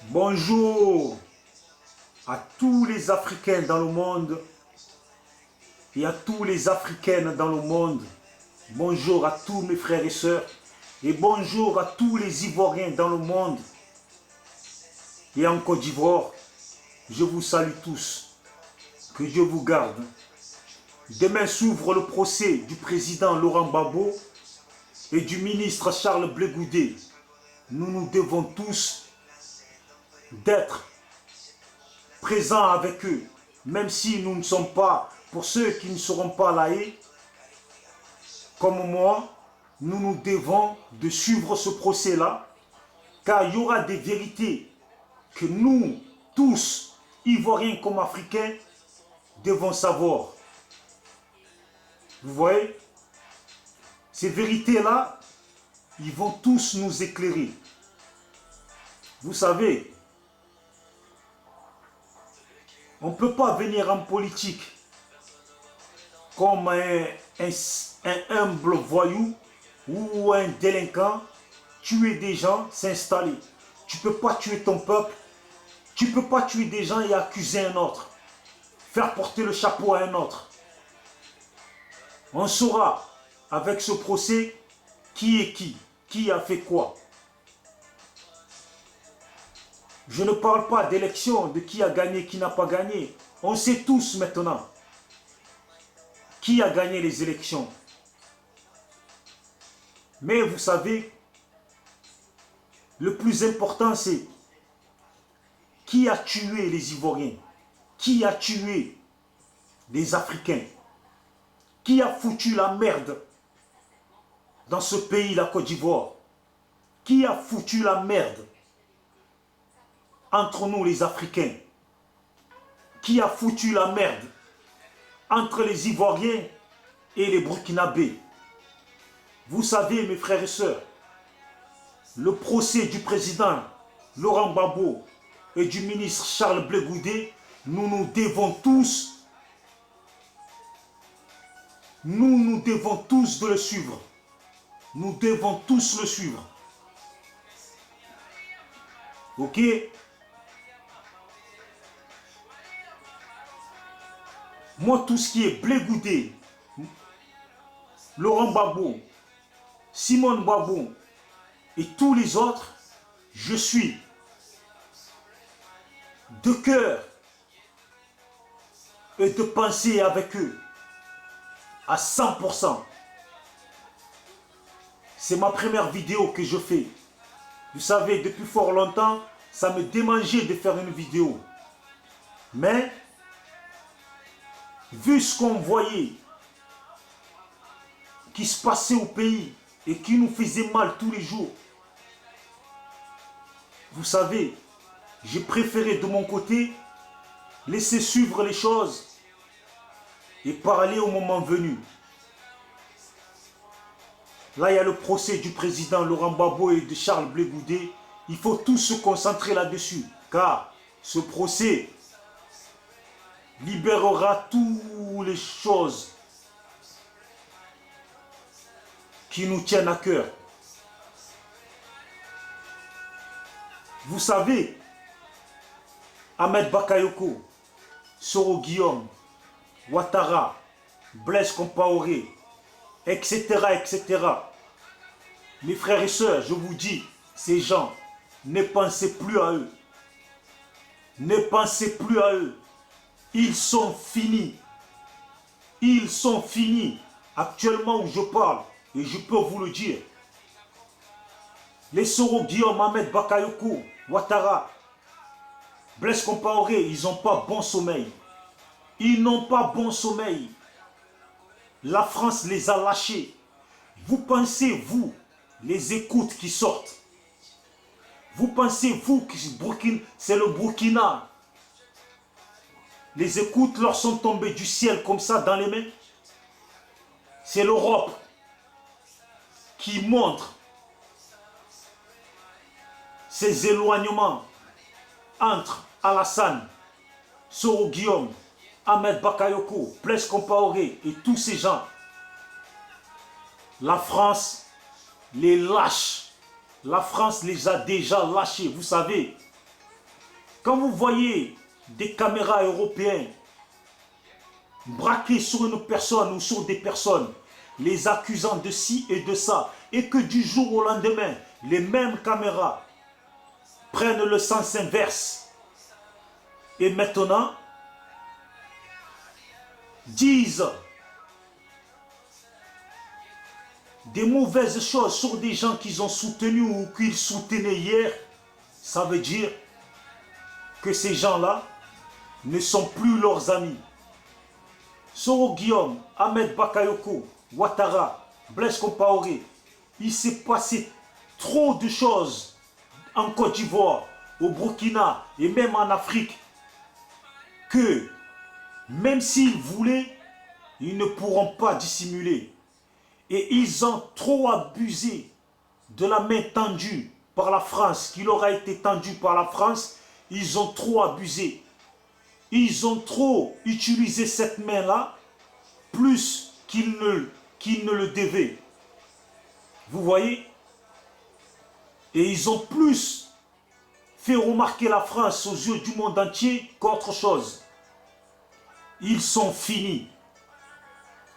Bonjour à tous les Africains dans le monde et à tous les Africaines dans le monde. Bonjour à tous mes frères et sœurs et bonjour à tous les Ivoiriens dans le monde et en Côte d'Ivoire. Je vous salue tous. Que Dieu vous garde. Demain s'ouvre le procès du président Laurent Gbagbo et du ministre Charles Blé Goudé. Nous devons tous d'être présents avec eux, même si nous ne sommes pas, pour ceux qui ne seront pas là, comme moi, nous devons de suivre ce procès-là, car il y aura des vérités que nous, tous, Ivoiriens comme Africains, devons savoir. Vous voyez, ces vérités-là, ils vont tous nous éclairer. Vous savez, on ne peut pas venir en politique comme un humble voyou ou un délinquant, tuer des gens, s'installer. Tu ne peux pas tuer ton peuple, tu ne peux pas tuer des gens et accuser un autre, faire porter le chapeau à un autre. On saura avec ce procès qui est qui a fait quoi. Je ne parle pas d'élection, de qui a gagné, qui n'a pas gagné. On sait tous maintenant qui a gagné les élections. Mais vous savez, le plus important c'est qui a tué les Ivoiriens, qui a tué les Africains, qui a foutu la merde dans ce pays, la Côte d'Ivoire, qui a foutu la merde entre nous les Africains, qui a foutu la merde entre les Ivoiriens et les Burkinabés. Vous savez, mes frères et sœurs, le procès du président Laurent Gbagbo et du ministre Charles Blé Goudé, nous devons tous de le suivre. Nous devons tous le suivre. Ok? Moi, tout ce qui est Blé Goudé, Laurent Gbagbo, Simone Gbagbo et tous les autres, je suis de cœur et de pensée avec eux à 100%. C'est ma première vidéo que je fais. Vous savez, depuis fort longtemps, ça me démangeait de faire une vidéo. Mais vu ce qu'on voyait qui se passait au pays et qui nous faisait mal tous les jours, vous savez, j'ai préféré de mon côté laisser suivre les choses et parler au moment venu. Là, il y a le procès du président Laurent Gbagbo et de Charles Blé Goudé. Il faut tous se concentrer là-dessus, car ce procès libérera toutes les choses qui nous tiennent à cœur. Vous savez, Ahmed Bakayoko, Soro Guillaume, Ouattara, Blaise Compaoré, etc., etc. Mes frères et sœurs, je vous dis, ces gens, ne pensez plus à eux. Ne pensez plus à eux. Ils sont finis. Ils sont finis. Actuellement où je parle, et je peux vous le dire, les Soro Guillaume, Ahmed Bakayoko, Ouattara, Blaise Compaoré, ils n'ont pas bon sommeil. Ils n'ont pas bon sommeil. La France les a lâchés. Vous pensez, vous, les écoutes qui sortent. Vous pensez, vous, que c'est le Burkina. Les écoutes leur sont tombées du ciel comme ça dans les mains. C'est l'Europe qui montre ces éloignements entre Alassane, Soro Guillaume, Ahmed Bakayoko, Blaise Compaoré et tous ces gens. La France les lâche. La France les a déjà lâchés. Vous savez, Quand vous voyez des caméras européennes braquées sur une personne ou sur des personnes, les accusant de ci et de ça, et que du jour au lendemain, les mêmes caméras prennent le sens inverse, et maintenant disent des mauvaises choses sur des gens qu'ils ont soutenus ou qu'ils soutenaient hier, ça veut dire que ces gens-là ne sont plus leurs amis. Soro Guillaume, Ahmed Bakayoko, Ouattara, Blaise Compaoré, il s'est passé trop de choses en Côte d'Ivoire, au Burkina et même en Afrique que même s'ils voulaient, ils ne pourront pas dissimuler. Et ils ont trop abusé de la main tendue par la France, qui leur a été tendue par la France. Ils ont trop abusé. Ils ont trop utilisé cette main-là, plus qu'ils ne le devaient. Vous voyez? Et ils ont plus fait remarquer la France aux yeux du monde entier qu'autre chose. Ils sont finis.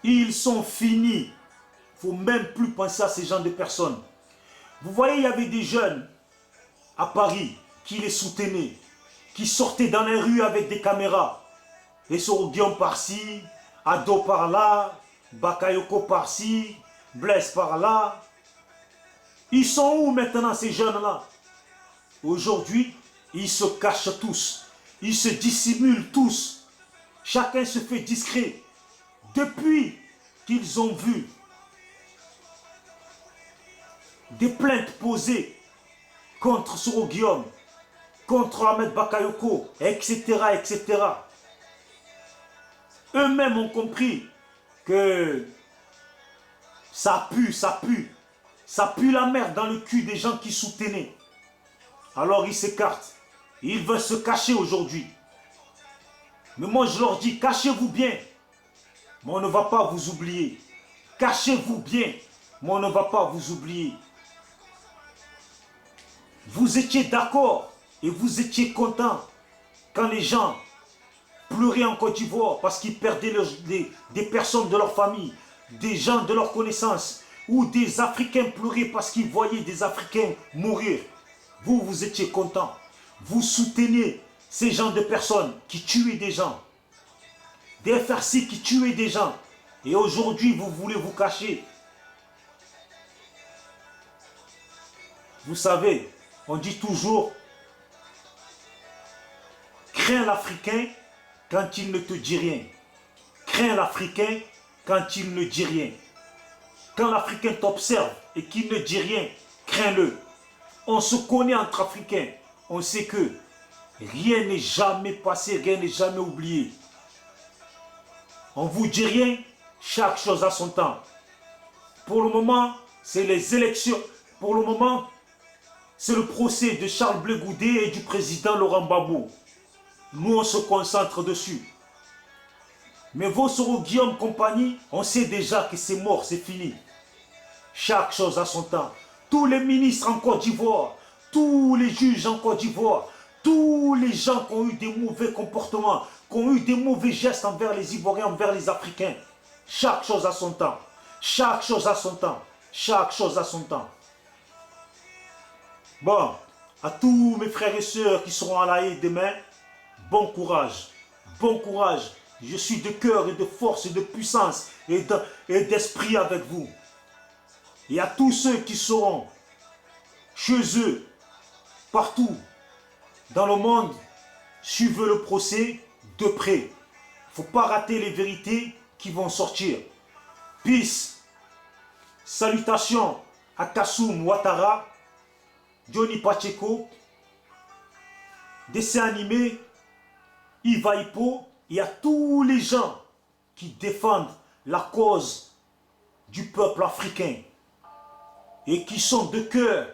Ils sont finis. Il ne faut même plus penser à ces gens de personnes. Vous voyez, il y avait des jeunes à Paris qui les soutenaient, qui sortaient dans les rues avec des caméras. Et Soro Guillaume par-ci, Ado par-là, Bakayoko par-ci, Blaise par-là. Ils sont où maintenant ces jeunes-là? Aujourd'hui, ils se cachent tous. Ils se dissimulent tous. Chacun se fait discret. Depuis qu'ils ont vu des plaintes posées contre Soro Guillaume, contre Ahmed Bakayoko, etc., etc. Eux-mêmes ont compris que ça pue, ça pue. Ça pue la merde dans le cul des gens qui soutenaient. Alors ils s'écartent. Ils veulent se cacher aujourd'hui. Mais moi je leur dis, cachez-vous bien. Mais on ne va pas vous oublier. Cachez-vous bien. Mais on ne va pas vous oublier. Vous étiez d'accord et vous étiez content quand les gens pleuraient en Côte d'Ivoire parce qu'ils perdaient des personnes de leur famille, des gens de leur connaissance, ou des Africains pleuraient parce qu'ils voyaient des Africains mourir. Vous, vous étiez content. Vous souteniez ces gens de personnes qui tuaient des gens, des FRC qui tuaient des gens. Et aujourd'hui, vous voulez vous cacher. Vous savez, on dit toujours, crains l'Africain quand il ne te dit rien. Crains l'Africain quand il ne dit rien. Quand l'Africain t'observe et qu'il ne dit rien, crains-le. On se connaît entre Africains. On sait que rien n'est jamais passé, rien n'est jamais oublié. On ne vous dit rien, chaque chose a son temps. Pour le moment, c'est les élections. Pour le moment, c'est le procès de Charles Blé Goudé et du président Laurent Gbagbo. Nous, on se concentre dessus. Mais vos Soro Guillaume compagnie, on sait déjà que c'est mort, c'est fini. Chaque chose a son temps. Tous les ministres en Côte d'Ivoire, tous les juges en Côte d'Ivoire, tous les gens qui ont eu des mauvais comportements, qui ont eu des mauvais gestes envers les Ivoiriens, envers les Africains. Chaque chose a son temps. Chaque chose a son temps. Chaque chose a son temps. Bon, à tous mes frères et sœurs qui seront à La Haye demain, bon courage. Bon courage. Je suis de cœur et de force et de puissance et d'esprit avec vous. Et à tous ceux qui seront chez eux, partout dans le monde, suivez le procès de près. Il ne faut pas rater les vérités qui vont sortir. Peace. Salutations à Kassoum Ouattara, Johnny Pacheco, dessin animé, Iva Hippo, et à tous les gens qui défendent la cause du peuple africain et qui sont de cœur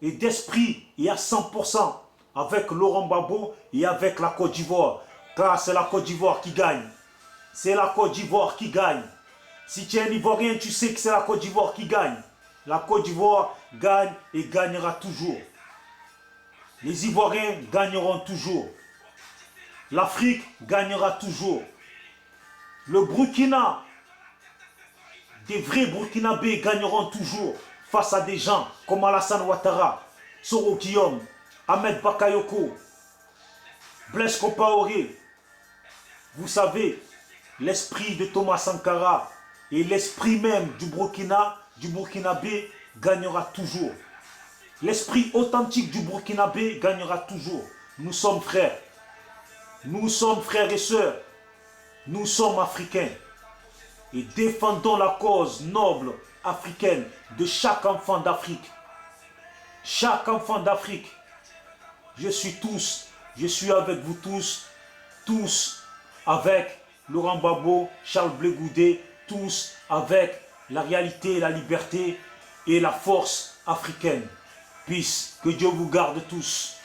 et d'esprit et à 100% avec Laurent Gbagbo et avec la Côte d'Ivoire. Car c'est la Côte d'Ivoire qui gagne. C'est la Côte d'Ivoire qui gagne. Si tu es un Ivoirien, tu sais que c'est la Côte d'Ivoire qui gagne. La Côte d'Ivoire gagne et gagnera toujours. Les Ivoiriens gagneront toujours. L'Afrique gagnera toujours. Le Burkina, des vrais Burkinabés gagneront toujours face à des gens comme Alassane Ouattara, Soro Guillaume, Ahmed Bakayoko, Blaise Compaoré. Vous savez, l'esprit de Thomas Sankara et l'esprit même du Burkina, du Burkinabé gagnera toujours. L'esprit authentique du Burkinabé gagnera toujours. Nous sommes frères. Nous sommes frères et sœurs. Nous sommes africains. Et défendons la cause noble africaine de chaque enfant d'Afrique. Chaque enfant d'Afrique. Je suis avec vous tous avec Laurent Gbagbo, Charles Blé Goudé, tous avec la réalité, la liberté et la force africaine. Peace, que Dieu vous garde tous.